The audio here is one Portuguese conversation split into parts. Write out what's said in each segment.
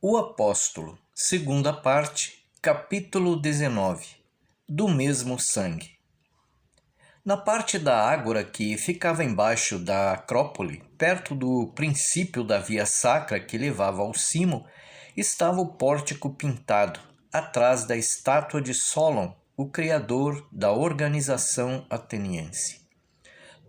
O Apóstolo, segunda parte, capítulo 19. Do mesmo sangue. Na parte da ágora que ficava embaixo da Acrópole, perto do princípio da via sacra que levava ao cimo, estava o pórtico pintado, atrás da estátua de Solon, o criador da organização ateniense.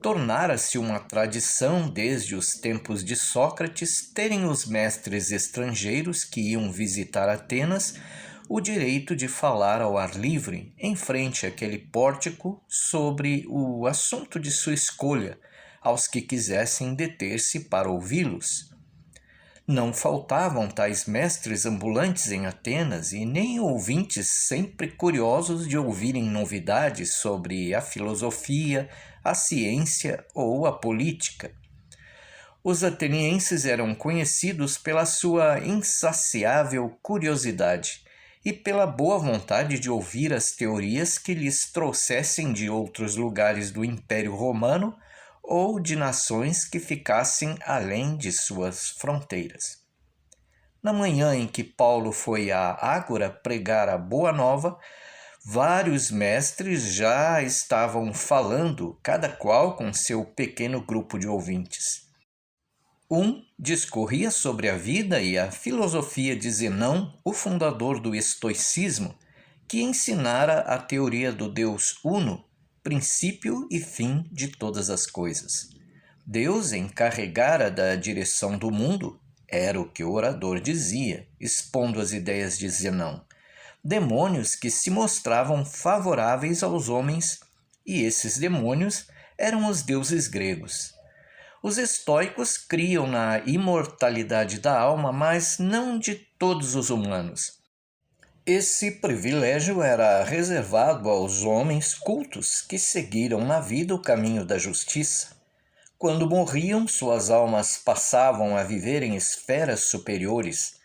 Tornara-se uma tradição desde os tempos de Sócrates terem os mestres estrangeiros que iam visitar Atenas o direito de falar ao ar livre em frente àquele pórtico sobre o assunto de sua escolha, aos que quisessem deter-se para ouvi-los. Não faltavam tais mestres ambulantes em Atenas e nem ouvintes sempre curiosos de ouvirem novidades sobre a filosofia, a ciência ou a política. Os atenienses eram conhecidos pela sua insaciável curiosidade e pela boa vontade de ouvir as teorias que lhes trouxessem de outros lugares do Império Romano ou de nações que ficassem além de suas fronteiras. Na manhã em que Paulo foi à Ágora pregar a Boa Nova, vários mestres já estavam falando, cada qual com seu pequeno grupo de ouvintes. Um discorria sobre a vida e a filosofia de Zenão, o fundador do estoicismo, que ensinara a teoria do Deus Uno, princípio e fim de todas as coisas. Deus encarregara da direção do mundo, era o que o orador dizia, expondo as ideias de Zenão. Demônios que se mostravam favoráveis aos homens, e esses demônios eram os deuses gregos. Os estoicos criam na imortalidade da alma, mas não de todos os humanos. Esse privilégio era reservado aos homens cultos que seguiram na vida o caminho da justiça. Quando morriam, suas almas passavam a viver em esferas superiores.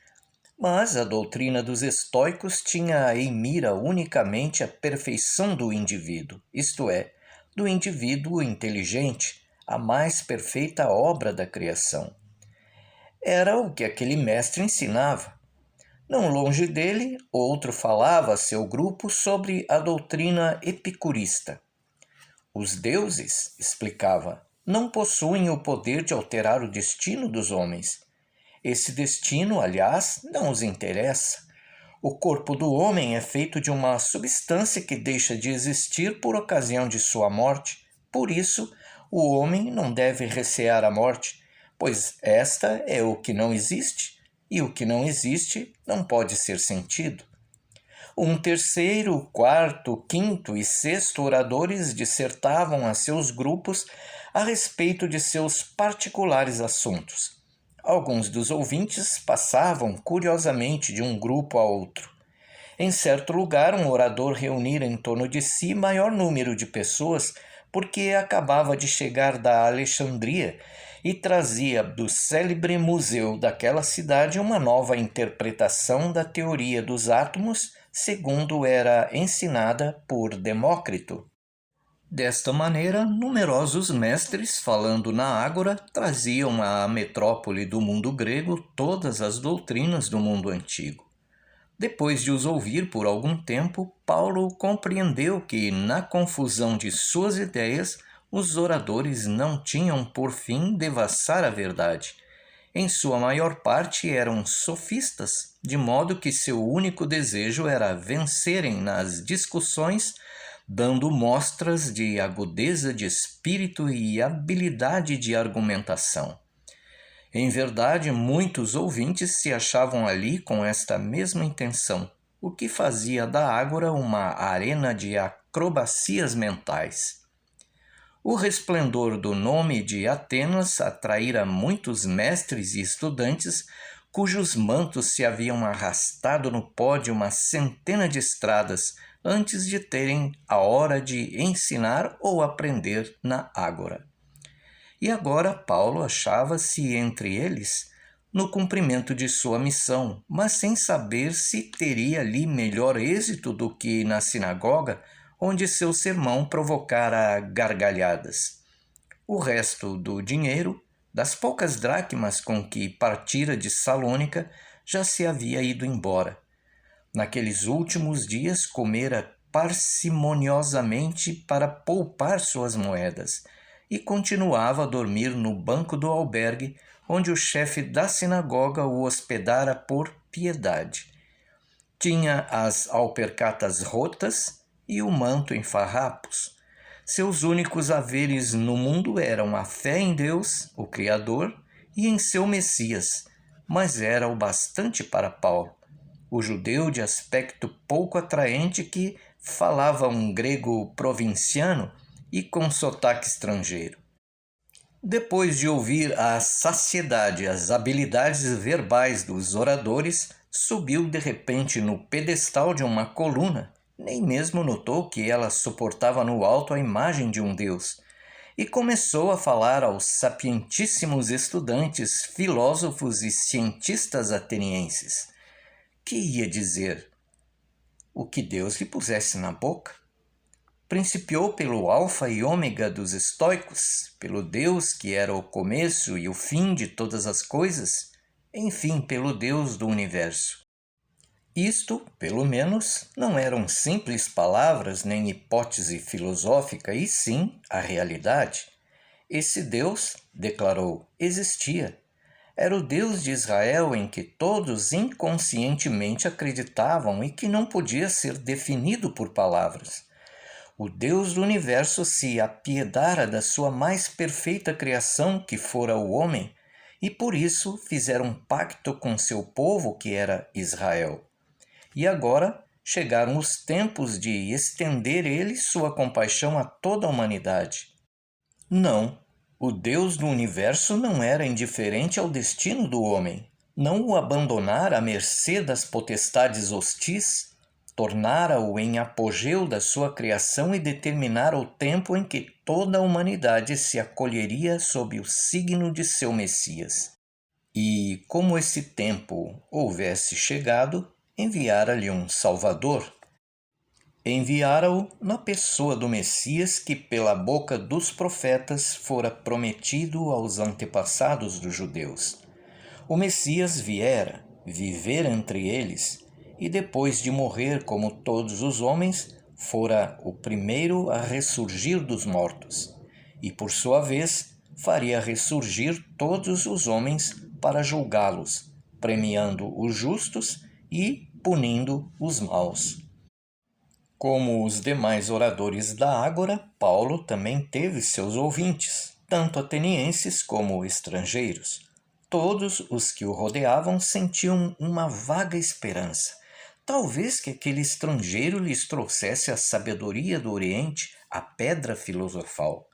Mas a doutrina dos estoicos tinha em mira unicamente a perfeição do indivíduo, isto é, do indivíduo inteligente, a mais perfeita obra da criação. Era o que aquele mestre ensinava. Não longe dele, outro falava a seu grupo sobre a doutrina epicurista. Os deuses, explicava, não possuem o poder de alterar o destino dos homens. Esse destino, aliás, não os interessa. O corpo do homem é feito de uma substância que deixa de existir por ocasião de sua morte. Por isso, o homem não deve recear a morte, pois esta é o que não existe, e o que não existe não pode ser sentido. Um terceiro, quarto, quinto e sexto oradores dissertavam a seus grupos a respeito de seus particulares assuntos. Alguns dos ouvintes passavam curiosamente de um grupo a outro. Em certo lugar, um orador reunira em torno de si maior número de pessoas porque acabava de chegar da Alexandria e trazia do célebre museu daquela cidade uma nova interpretação da teoria dos átomos, segundo era ensinada por Demócrito. Desta maneira, numerosos mestres, falando na Ágora, traziam à metrópole do mundo grego todas as doutrinas do mundo antigo. Depois de os ouvir por algum tempo, Paulo compreendeu que, na confusão de suas ideias, os oradores não tinham por fim devassar a verdade. Em sua maior parte eram sofistas, de modo que seu único desejo era vencerem nas discussões, dando mostras de agudeza de espírito e habilidade de argumentação. Em verdade, muitos ouvintes se achavam ali com esta mesma intenção, o que fazia da Ágora uma arena de acrobacias mentais. O resplendor do nome de Atenas atraíra muitos mestres e estudantes cujos mantos se haviam arrastado no pó de uma centena de estradas antes de terem a hora de ensinar ou aprender na Ágora. E agora Paulo achava-se entre eles no cumprimento de sua missão, mas sem saber se teria ali melhor êxito do que na sinagoga, onde seu sermão provocara gargalhadas. O resto do dinheiro, das poucas dracmas com que partira de Salônica, já se havia ido embora. Naqueles últimos dias comera parcimoniosamente para poupar suas moedas e continuava a dormir no banco do albergue onde o chefe da sinagoga o hospedara por piedade. Tinha as alpercatas rotas e o manto em farrapos. Seus únicos haveres no mundo eram a fé em Deus, o Criador, e em seu Messias, mas era o bastante para Paulo, o judeu de aspecto pouco atraente que falava um grego provinciano e com sotaque estrangeiro. Depois de ouvir à saciedade as habilidades verbais dos oradores, subiu de repente no pedestal de uma coluna, nem mesmo notou que ela suportava no alto a imagem de um deus, e começou a falar aos sapientíssimos estudantes, filósofos e cientistas atenienses. Que ia dizer? O que Deus lhe pusesse na boca. Principiou pelo alfa e ômega dos estoicos, pelo Deus que era o começo e o fim de todas as coisas, enfim, pelo Deus do universo. Isto, pelo menos, não eram simples palavras nem hipótese filosófica, e sim a realidade. Esse Deus, declarou, existia. Era o Deus de Israel em que todos inconscientemente acreditavam e que não podia ser definido por palavras. O Deus do universo se apiedara da sua mais perfeita criação, que fora o homem, e por isso fizeram um pacto com seu povo, que era Israel. E agora chegaram os tempos de estender ele sua compaixão a toda a humanidade. Não, o Deus do universo não era indiferente ao destino do homem. Não o abandonara à mercê das potestades hostis, tornara-o em apogeu da sua criação e determinara o tempo em que toda a humanidade se acolheria sob o signo de seu Messias. E, como esse tempo houvesse chegado, enviara-lhe um Salvador. Enviara-o na pessoa do Messias que, pela boca dos profetas, fora prometido aos antepassados dos judeus. O Messias viera, viver entre eles, e depois de morrer como todos os homens, fora o primeiro a ressurgir dos mortos, e por sua vez faria ressurgir todos os homens para julgá-los, premiando os justos e punindo os maus. Como os demais oradores da Ágora, Paulo também teve seus ouvintes, tanto atenienses como estrangeiros. Todos os que o rodeavam sentiam uma vaga esperança. Talvez que aquele estrangeiro lhes trouxesse a sabedoria do Oriente, a pedra filosofal.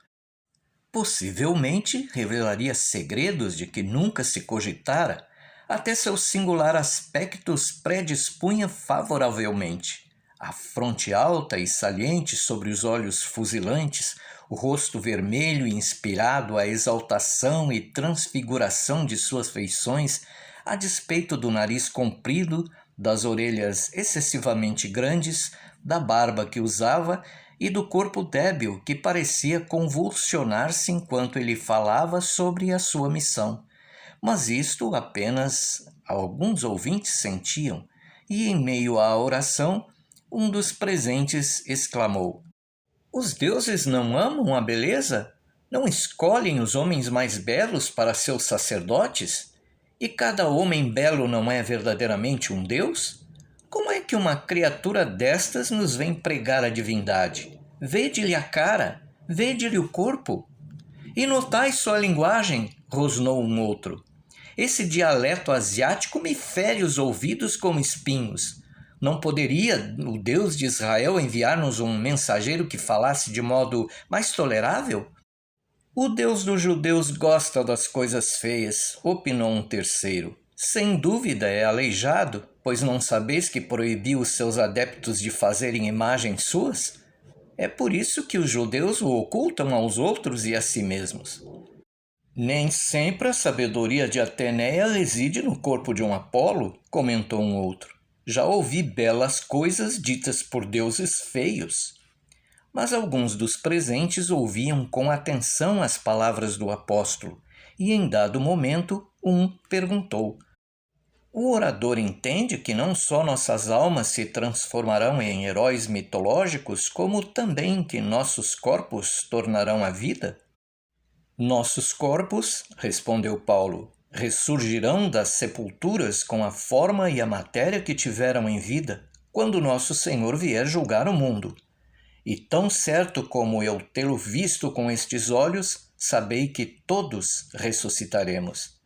Possivelmente revelaria segredos de que nunca se cogitara, até seu singular aspecto os predispunha favoravelmente. A fronte alta e saliente sobre os olhos fuzilantes, o rosto vermelho e inspirado à exaltação e transfiguração de suas feições, a despeito do nariz comprido, das orelhas excessivamente grandes, da barba que usava e do corpo débil que parecia convulsionar-se enquanto ele falava sobre a sua missão. Mas isto apenas alguns ouvintes sentiam, e em meio à oração, um dos presentes exclamou: "Os deuses não amam a beleza? Não escolhem os homens mais belos para seus sacerdotes? E cada homem belo não é verdadeiramente um deus? Como é que uma criatura destas nos vem pregar a divindade? Vede-lhe a cara, vede-lhe o corpo. E notai sua linguagem", rosnou um outro. "Esse dialeto asiático me fere os ouvidos como espinhos. Não poderia o Deus de Israel enviar-nos um mensageiro que falasse de modo mais tolerável?" "O Deus dos judeus gosta das coisas feias", opinou um terceiro. "Sem dúvida é aleijado, pois não sabeis que proibiu os seus adeptos de fazerem imagens suas? É por isso que os judeus o ocultam aos outros e a si mesmos." "Nem sempre a sabedoria de Ateneia reside no corpo de um Apolo", comentou um outro. "Já ouvi belas coisas ditas por deuses feios." Mas alguns dos presentes ouviam com atenção as palavras do apóstolo, e em dado momento um perguntou: O orador entende que não só nossas almas se transformarão em heróis mitológicos, como também que nossos corpos tornarão a vida? Nossos corpos, respondeu Paulo, ressurgirão das sepulturas com a forma e a matéria que tiveram em vida, quando nosso Senhor vier julgar o mundo. E tão certo como eu tê-lo visto com estes olhos, sabei que todos ressuscitaremos.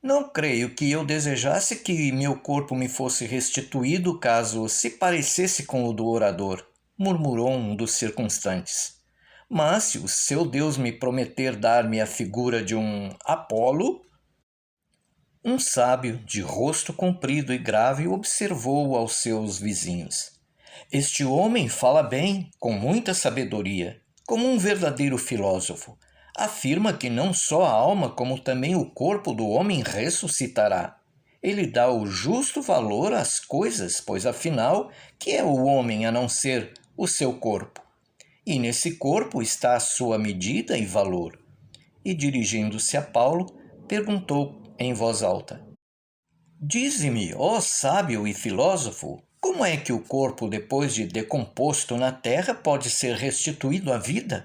Não creio que eu desejasse que meu corpo me fosse restituído caso se parecesse com o do orador, murmurou um dos circunstantes. Mas se o seu Deus me prometer dar-me a figura de um Apolo... Um sábio, de rosto comprido e grave, observou aos seus vizinhos. Este homem fala bem, com muita sabedoria, como um verdadeiro filósofo. Afirma que não só a alma, como também o corpo do homem ressuscitará. Ele dá o justo valor às coisas, pois afinal, que é o homem a não ser o seu corpo? E nesse corpo está a sua medida e valor. E dirigindo-se a Paulo, perguntou em voz alta: Dize-me, ó sábio e filósofo, como é que o corpo, depois de decomposto na terra, pode ser restituído à vida?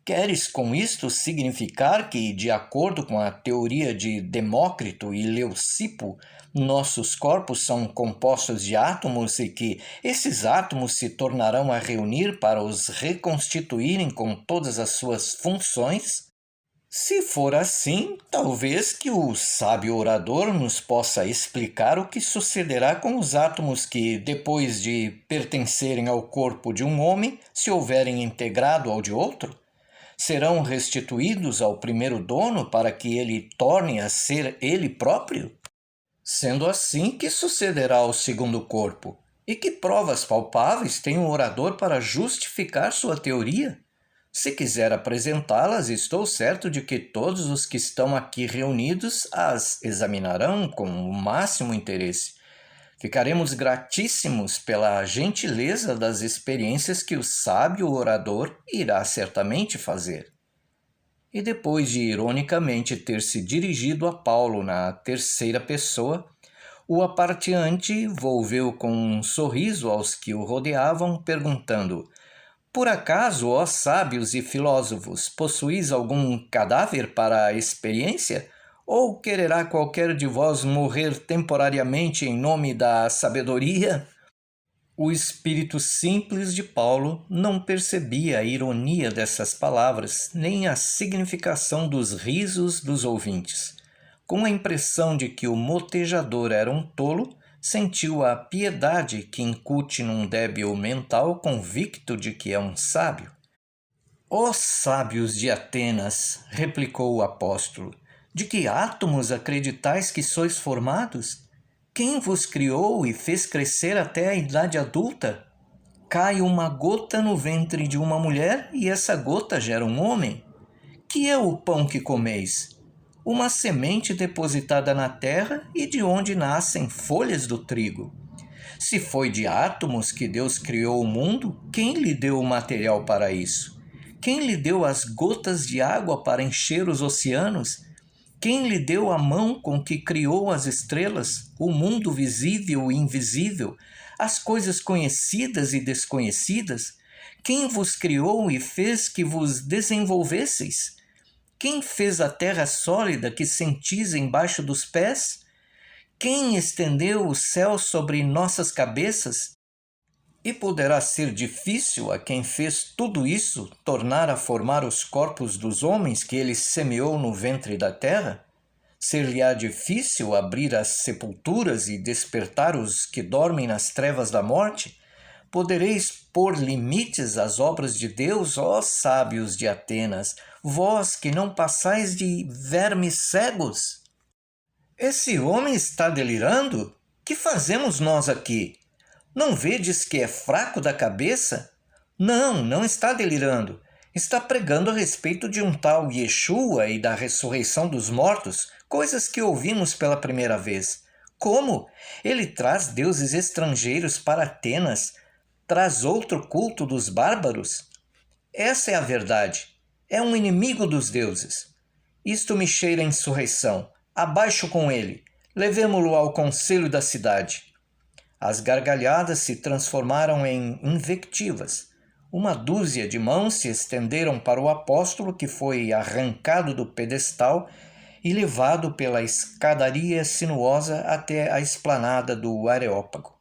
Queres com isto significar que, de acordo com a teoria de Demócrito e Leucipo, nossos corpos são compostos de átomos e que esses átomos se tornarão a reunir para os reconstituírem com todas as suas funções? Se for assim, talvez que o sábio orador nos possa explicar o que sucederá com os átomos que, depois de pertencerem ao corpo de um homem, se houverem integrado ao de outro? Serão restituídos ao primeiro dono para que ele torne a ser ele próprio? Sendo assim, que sucederá ao segundo corpo? E que provas palpáveis tem o orador para justificar sua teoria? Se quiser apresentá-las, estou certo de que todos os que estão aqui reunidos as examinarão com o máximo interesse. Ficaremos gratíssimos pela gentileza das experiências que o sábio orador irá certamente fazer. E depois de ironicamente ter se dirigido a Paulo na terceira pessoa, o aparteante volveu com um sorriso aos que o rodeavam, perguntando: Por acaso, ó sábios e filósofos, possuís algum cadáver para a experiência? Ou quererá qualquer de vós morrer temporariamente em nome da sabedoria? O espírito simples de Paulo não percebia a ironia dessas palavras, nem a significação dos risos dos ouvintes. Com a impressão de que o motejador era um tolo, sentiu a piedade que incute num débil mental convicto de que é um sábio. Ó sábios de Atenas, replicou o apóstolo, de que átomos acreditais que sois formados? Quem vos criou e fez crescer até a idade adulta? Cai uma gota no ventre de uma mulher e essa gota gera um homem. Que é o pão que comeis? Uma semente depositada na terra e de onde nascem folhas do trigo. Se foi de átomos que Deus criou o mundo, quem lhe deu o material para isso? Quem lhe deu as gotas de água para encher os oceanos? Quem lhe deu a mão com que criou as estrelas, o mundo visível e invisível, as coisas conhecidas e desconhecidas? Quem vos criou e fez que vos desenvolvesseis? Quem fez a terra sólida que sentis embaixo dos pés? Quem estendeu o céu sobre nossas cabeças? E poderá ser difícil a quem fez tudo isso tornar a formar os corpos dos homens que ele semeou no ventre da terra? Ser-lhe-á difícil abrir as sepulturas e despertar os que dormem nas trevas da morte? Podereis pôr limites às obras de Deus, ó sábios de Atenas, vós que não passais de vermes cegos? Esse homem está delirando? Que fazemos nós aqui? Não vedes que é fraco da cabeça? Não, não está delirando. Está pregando a respeito de um tal Yeshua e da ressurreição dos mortos, coisas que ouvimos pela primeira vez. Como? Ele traz deuses estrangeiros para Atenas, traz outro culto dos bárbaros? Essa é a verdade. É um inimigo dos deuses. Isto me cheira a insurreição. Abaixo com ele. Levemo-lo ao conselho da cidade. As gargalhadas se transformaram em invectivas. Uma dúzia de mãos se estenderam para o apóstolo, que foi arrancado do pedestal e levado pela escadaria sinuosa até a esplanada do Areópago.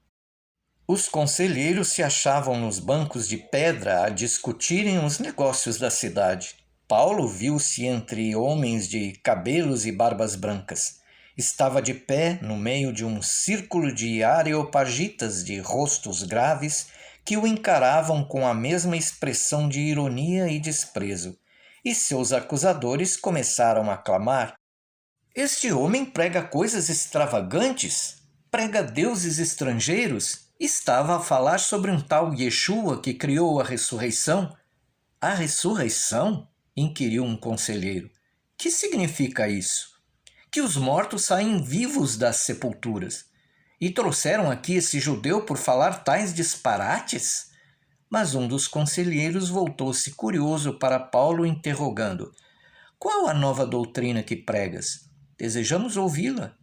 Os conselheiros se achavam nos bancos de pedra a discutirem os negócios da cidade. Paulo viu-se entre homens de cabelos e barbas brancas. Estava de pé no meio de um círculo de areopagitas de rostos graves que o encaravam com a mesma expressão de ironia e desprezo. E seus acusadores começaram a clamar: "Este homem prega coisas extravagantes, prega deuses estrangeiros. Estava a falar sobre um tal Yeshua que criou a ressurreição." "A ressurreição?" inquiriu um conselheiro. "Que significa isso?" "Que os mortos saem vivos das sepulturas. E trouxeram aqui esse judeu por falar tais disparates?" Mas um dos conselheiros voltou-se curioso para Paulo, interrogando: "Qual a nova doutrina que pregas? Desejamos ouvi-la."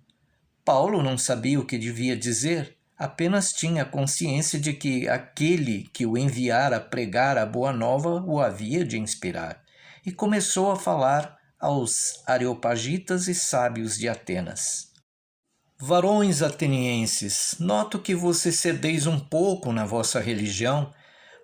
Paulo não sabia o que devia dizer, apenas tinha consciência de que aquele que o enviara a pregar a boa nova o havia de inspirar, e começou a falar aos areopagitas e sábios de Atenas. "Varões atenienses, noto que vocês cedeis um pouco na vossa religião,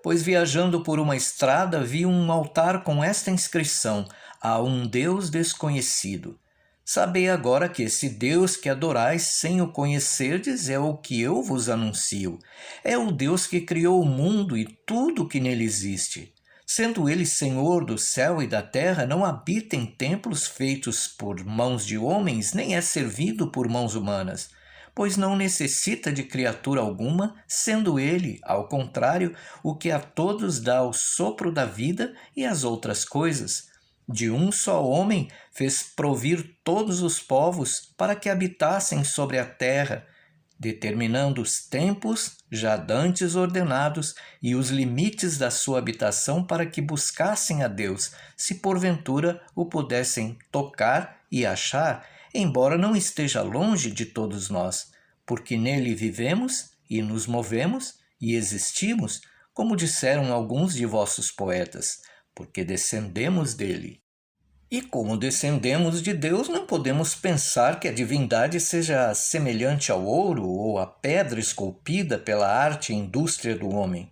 pois viajando por uma estrada vi um altar com esta inscrição: a um Deus desconhecido. Sabei agora que esse Deus que adorais sem o conhecerdes é o que eu vos anuncio. É o Deus que criou o mundo e tudo o que nele existe. Sendo ele Senhor do céu e da terra, não habita em templos feitos por mãos de homens, nem é servido por mãos humanas, pois não necessita de criatura alguma, sendo ele, ao contrário, o que a todos dá o sopro da vida e as outras coisas. De um só homem fez provir todos os povos para que habitassem sobre a terra, determinando os tempos já dantes ordenados e os limites da sua habitação para que buscassem a Deus, se porventura o pudessem tocar e achar, embora não esteja longe de todos nós, porque nele vivemos e nos movemos e existimos, como disseram alguns de vossos poetas, porque descendemos dele. E como descendemos de Deus, não podemos pensar que a divindade seja semelhante ao ouro ou à pedra esculpida pela arte e indústria do homem.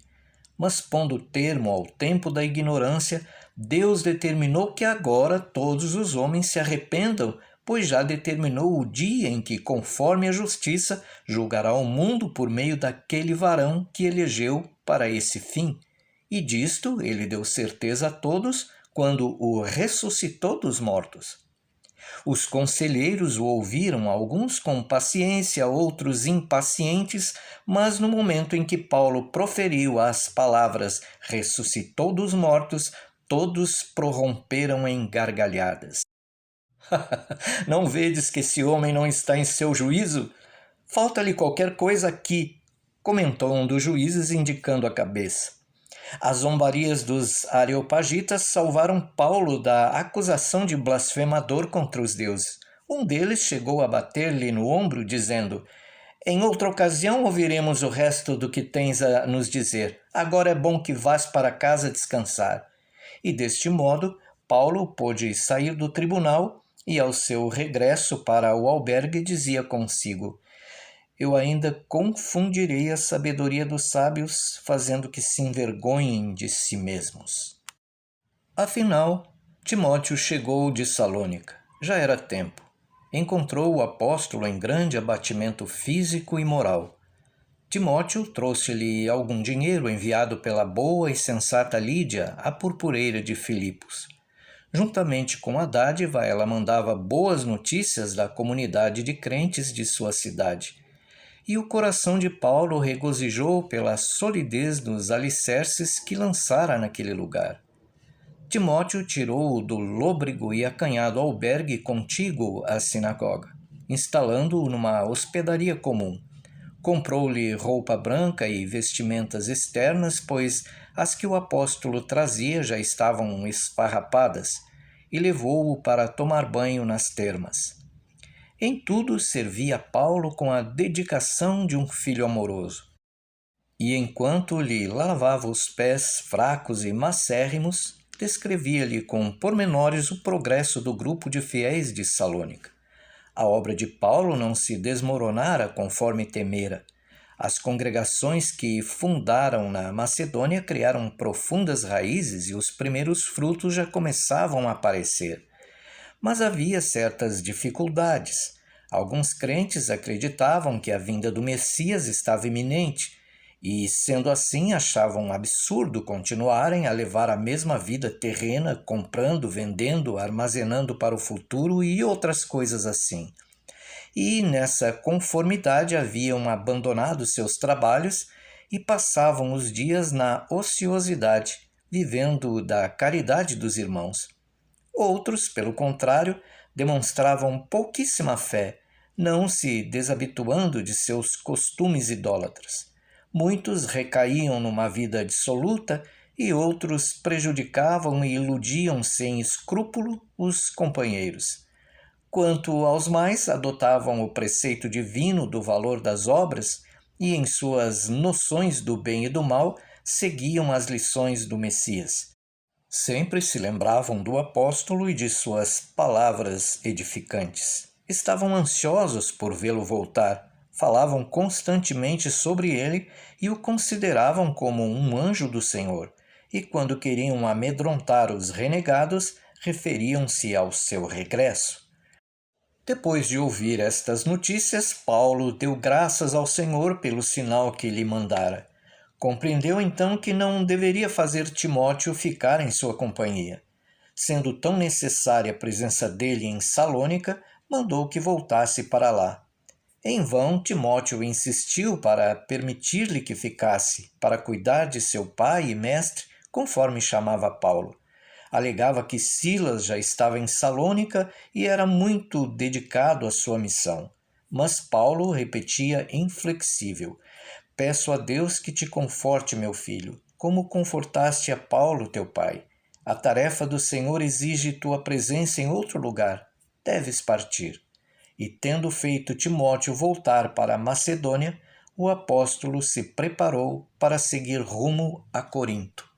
Mas pondo termo ao tempo da ignorância, Deus determinou que agora todos os homens se arrependam, pois já determinou o dia em que, conforme a justiça, julgará o mundo por meio daquele varão que elegeu para esse fim. E disto ele deu certeza a todos quando o ressuscitou dos mortos. Os conselheiros o ouviram, alguns com paciência, outros impacientes, mas no momento em que Paulo proferiu as palavras "ressuscitou dos mortos", todos prorromperam em gargalhadas. "Não vedes que esse homem não está em seu juízo? Falta-lhe qualquer coisa aqui", comentou um dos juízes, indicando a cabeça. As zombarias dos areopagitas salvaram Paulo da acusação de blasfemador contra os deuses. Um deles chegou a bater-lhe no ombro, dizendo: "Em outra ocasião ouviremos o resto do que tens a nos dizer. Agora é bom que vás para casa descansar." E deste modo, Paulo pôde sair do tribunal e, ao seu regresso para o albergue, dizia consigo: "Eu ainda confundirei a sabedoria dos sábios, fazendo que se envergonhem de si mesmos." Afinal, Timóteo chegou de Salônica. Já era tempo. Encontrou o apóstolo em grande abatimento físico e moral. Timóteo trouxe-lhe algum dinheiro enviado pela boa e sensata Lídia, a purpureira de Filipos. Juntamente com a dádiva, ela mandava boas notícias da comunidade de crentes de sua cidade. E o coração de Paulo regozijou pela solidez dos alicerces que lançara naquele lugar. Timóteo tirou-o do lôbrego e acanhado albergue contíguo à sinagoga, instalando-o numa hospedaria comum. Comprou-lhe roupa branca e vestimentas externas, pois as que o apóstolo trazia já estavam esfarrapadas, e levou-o para tomar banho nas termas. Em tudo servia Paulo com a dedicação de um filho amoroso. E enquanto lhe lavava os pés fracos e macérrimos, descrevia-lhe com pormenores o progresso do grupo de fiéis de Salônica. A obra de Paulo não se desmoronara conforme temera. As congregações que fundaram na Macedônia criaram profundas raízes e os primeiros frutos já começavam a aparecer. Mas havia certas dificuldades. Alguns crentes acreditavam que a vinda do Messias estava iminente e, sendo assim, achavam absurdo continuarem a levar a mesma vida terrena, comprando, vendendo, armazenando para o futuro e outras coisas assim. E nessa conformidade haviam abandonado seus trabalhos e passavam os dias na ociosidade, vivendo da caridade dos irmãos. Outros, pelo contrário, demonstravam pouquíssima fé, não se desabituando de seus costumes idólatras. Muitos recaíam numa vida dissoluta e outros prejudicavam e iludiam sem escrúpulo os companheiros. Quanto aos mais, adotavam o preceito divino do valor das obras e, em suas noções do bem e do mal, seguiam as lições do Messias. Sempre se lembravam do apóstolo e de suas palavras edificantes. Estavam ansiosos por vê-lo voltar, falavam constantemente sobre ele e o consideravam como um anjo do Senhor, e quando queriam amedrontar os renegados, referiam-se ao seu regresso. Depois de ouvir estas notícias, Paulo deu graças ao Senhor pelo sinal que lhe mandara. Compreendeu então que não deveria fazer Timóteo ficar em sua companhia. Sendo tão necessária a presença dele em Salônica, mandou que voltasse para lá. Em vão, Timóteo insistiu para permitir-lhe que ficasse, para cuidar de seu pai e mestre, conforme chamava Paulo. Alegava que Silas já estava em Salônica e era muito dedicado à sua missão. Mas Paulo repetia inflexível: Peço a Deus que te conforte, meu filho, como confortaste a Paulo, teu pai. A tarefa do Senhor exige tua presença em outro lugar. Deves partir. E tendo feito Timóteo voltar para a Macedônia, o apóstolo se preparou para seguir rumo a Corinto.